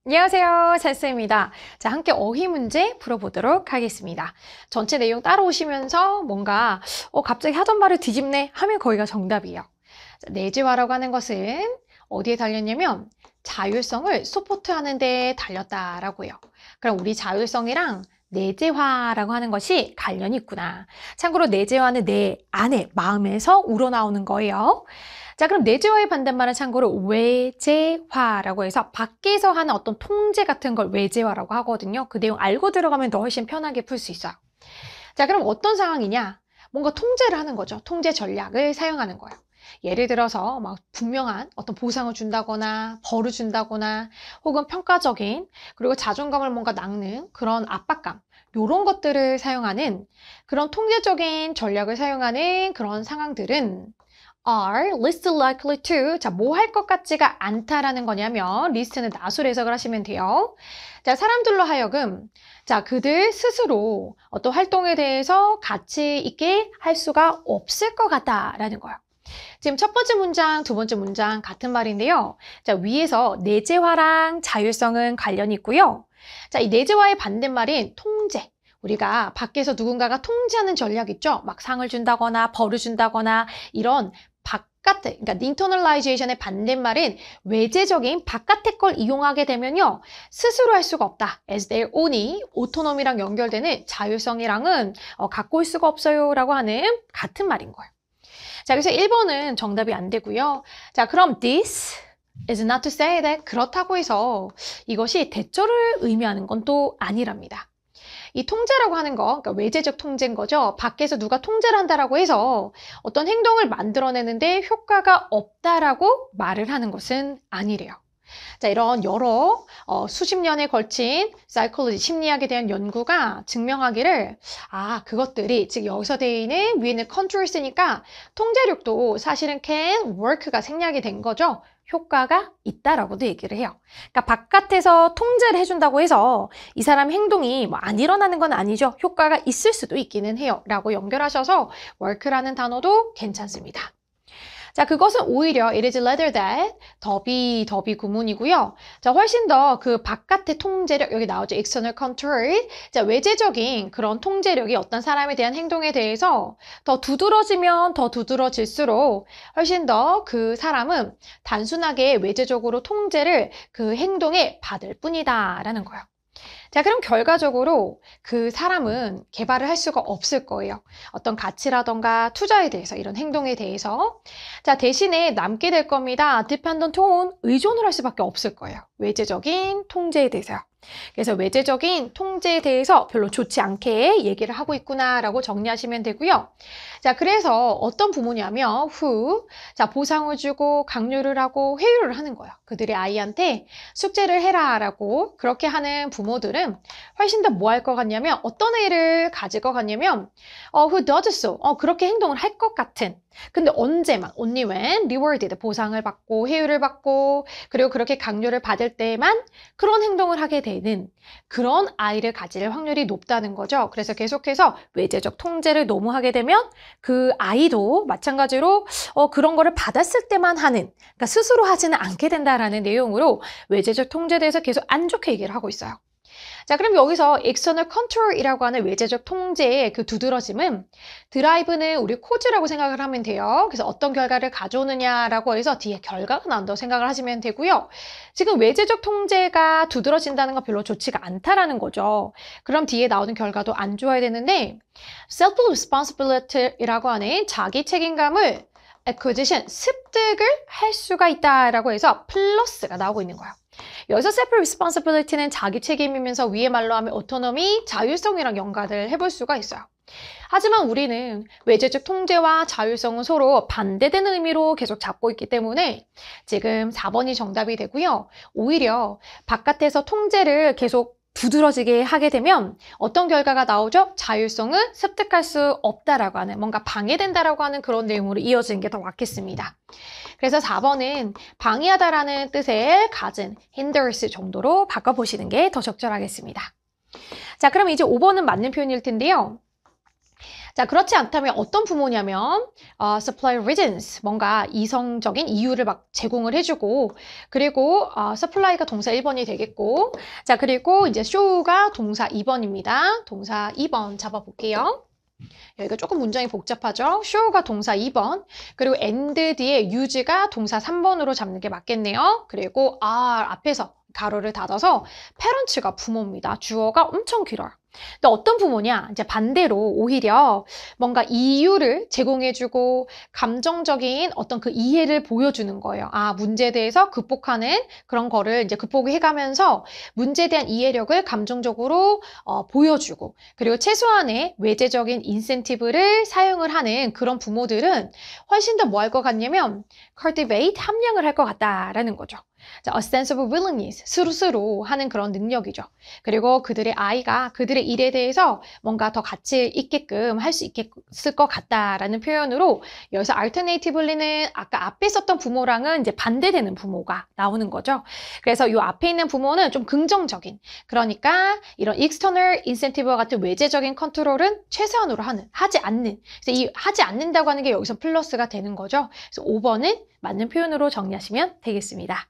안녕하세요. 찰스입니다. 자, 함께 어휘 문제 풀어보도록 하겠습니다. 전체 내용 따라오시면서 뭔가 갑자기 하던 말을 뒤집네 하면 거기가 정답이에요. 자, 내재화라고 하는 것은 어디에 달렸냐면 자율성을 서포트하는 데 달렸다라고 해요. 그럼 우리 자율성이랑 내재화라고 하는 것이 관련이 있구나. 참고로 내재화는 내 안에, 마음에서 우러나오는 거예요. 자, 그럼 내재화의 반대말은 참고로 외재화라고 해서 밖에서 하는 어떤 통제 같은 걸 외재화라고 하거든요. 그 내용 알고 들어가면 더 훨씬 편하게 풀 수 있어요. 자, 그럼 어떤 상황이냐? 뭔가 통제를 하는 거죠. 통제 전략을 사용하는 거예요. 예를 들어서 막 분명한 어떤 보상을 준다거나 벌을 준다거나 혹은 평가적인 그리고 자존감을 뭔가 낚는 그런 압박감 이런 것들을 사용하는 그런 통제적인 전략을 사용하는 그런 상황들은 are least likely to 자, 뭐 할 것 같지가 않다라는 거냐면 list는 나수로 해석을 하시면 돼요. 자, 사람들로 하여금 자, 그들 스스로 어떤 활동에 대해서 가치 있게 할 수가 없을 것 같다라는 거예요. 지금 첫 번째 문장, 두 번째 문장 같은 말인데요. 자, 위에서 내재화랑 자율성은 관련이 있고요. 자, 이 내재화의 반대말인 통제. 우리가 밖에서 누군가가 통제하는 전략 있죠? 막 상을 준다거나 벌을 준다거나 이런 바깥에, 그러니까 internalization의 반대말은 외재적인 바깥의 걸 이용하게 되면요. 스스로 할 수가 없다. as their own이 오토노미랑 연결되는 자율성이랑은 갖고 올 수가 없어요 라고 하는 같은 말인 거예요. 자, 그래서 1번은 정답이 안 되고요. 자, 그럼 this is not to say that 그렇다고 해서 이것이 대처를 의미하는 건 또 아니랍니다. 이 통제라고 하는 거, 그러니까 외재적 통제인 거죠. 밖에서 누가 통제를 한다라고 해서 어떤 행동을 만들어내는데 효과가 없다라고 말을 하는 것은 아니래요. 자, 이런 여러 수십 년에 걸친 사이콜로지, 심리학에 대한 연구가 증명하기를 그것들이 즉 여기서 되어 있는 위에는 컨트롤 쓰니까 통제력도 사실은 can work가 생략이 된 거죠. 효과가 있다라고도 얘기를 해요. 그러니까 바깥에서 통제를 해준다고 해서 이 사람 행동이 안 일어나는 건 아니죠. 효과가 있을 수도 있기는 해요. 라고 연결하셔서 work라는 단어도 괜찮습니다. 자, 그것은 오히려 it is rather that 더비 구문이고요. 자, 훨씬 더 그 바깥의 통제력 여기 나오죠. external control. 자, 외재적인 그런 통제력이 어떤 사람에 대한 행동에 대해서 더 두드러지면 더 두드러질수록 훨씬 더 그 사람은 단순하게 외재적으로 통제를 그 행동에 받을 뿐이다라는 거예요. 자, 그럼 결과적으로 그 사람은 개발을 할 수가 없을 거예요. 어떤 가치라던가 투자에 대해서, 이런 행동에 대해서. 자, 대신에 남게 될 겁니다. dependent on, 의존을 할 수밖에 없을 거예요. 외재적인 통제에 대해서요. 그래서 외재적인 통제에 대해서 별로 좋지 않게 얘기를 하고 있구나라고 정리하시면 되고요. 자, 그래서 어떤 부모냐면 who 자, 보상을 주고 강요를 하고 회유를 하는 거예요. 그들의 아이한테 숙제를 해라라고 그렇게 하는 부모들은 훨씬 더 뭐 할 것 같냐면 어떤 애를 가질 것 같냐면 who does so 그렇게 행동을 할 것 같은 근데 언제만 only when rewarded 보상을 받고 회유를 받고 그리고 그렇게 강요를 받을 때만 그런 행동을 하게 되는 그런 아이를 가질 확률이 높다는 거죠. 그래서 계속해서 외재적 통제를 너무 하게 되면 그 아이도 마찬가지로 그런 거를 받았을 때만 하는 그러니까 스스로 하지는 않게 된다라는 내용으로 외재적 통제에 대해서 계속 안 좋게 얘기를 하고 있어요. 자, 그럼 여기서 external control이라고 하는 외재적 통제의 그 두드러짐은 드라이브는 우리 코즈라고 생각을 하면 돼요. 그래서 어떤 결과를 가져오느냐라고 해서 뒤에 결과가 나온다고 생각을 하시면 되고요. 지금 외재적 통제가 두드러진다는 건 별로 좋지가 않다라는 거죠. 그럼 뒤에 나오는 결과도 안 좋아야 되는데 self-responsibility라고 하는 자기 책임감을 acquisition, 습득을 할 수가 있다라고 해서 플러스가 나오고 있는 거예요. 여기서 self-responsibility는 자기 책임이면서 위에 말로 하면 autonomy, 자율성이랑 연관을 해볼 수가 있어요. 하지만 우리는 외재적 통제와 자율성은 서로 반대되는 의미로 계속 잡고 있기 때문에 지금 4번이 정답이 되고요. 오히려 바깥에서 통제를 계속 두드러지게 하게 되면 어떤 결과가 나오죠? 자율성은 습득할 수 없다라고 하는 뭔가 방해된다라고 하는 그런 내용으로 이어지는 게 더 맞겠습니다. 그래서 4번은 방해하다라는 뜻의 가진 hinders 정도로 바꿔보시는 게 더 적절하겠습니다. 자, 그럼 이제 5번은 맞는 표현일 텐데요. 자, 그렇지 않다면 어떤 부모냐면 supply reasons, 뭔가 이성적인 이유를 막 제공을 해주고 그리고 supply가 동사 1번이 되겠고 자, 그리고 이제 show가 동사 2번입니다. 동사 2번 잡아볼게요. 여기가 조금 문장이 복잡하죠? show가 동사 2번, 그리고 and 뒤에 use가 동사 3번으로 잡는 게 맞겠네요. 그리고 are 앞에서 가로를 닫아서 parents가 부모입니다. 주어가 엄청 길어요. 근데 어떤 부모냐? 이제 반대로 오히려 뭔가 이유를 제공해주고 감정적인 어떤 그 이해를 보여주는 거예요. 문제에 대해서 극복하는 그런 거를 이제 극복해가면서 문제에 대한 이해력을 감정적으로 보여주고 그리고 최소한의 외재적인 인센티브를 사용을 하는 그런 부모들은 훨씬 더 뭐 할 것 같냐면 cultivate, 함량을 할 것 같다라는 거죠. 자, a sense of willingness, 스스로 하는 그런 능력이죠. 그리고 그들의 아이가 그들의 일에 대해서 뭔가 더 가치 있게끔 할 수 있을 것 같다라는 표현으로 여기서 alternatively는 아까 앞에 썼던 부모랑은 이제 반대되는 부모가 나오는 거죠. 그래서 이 앞에 있는 부모는 좀 긍정적인, 그러니까 이런 external incentive와 같은 외재적인 컨트롤은 최소한으로 하지 않는, 그래서 이 하지 않는다고 하는 게 여기서 플러스가 되는 거죠. 그래서 5번은 맞는 표현으로 정리하시면 되겠습니다.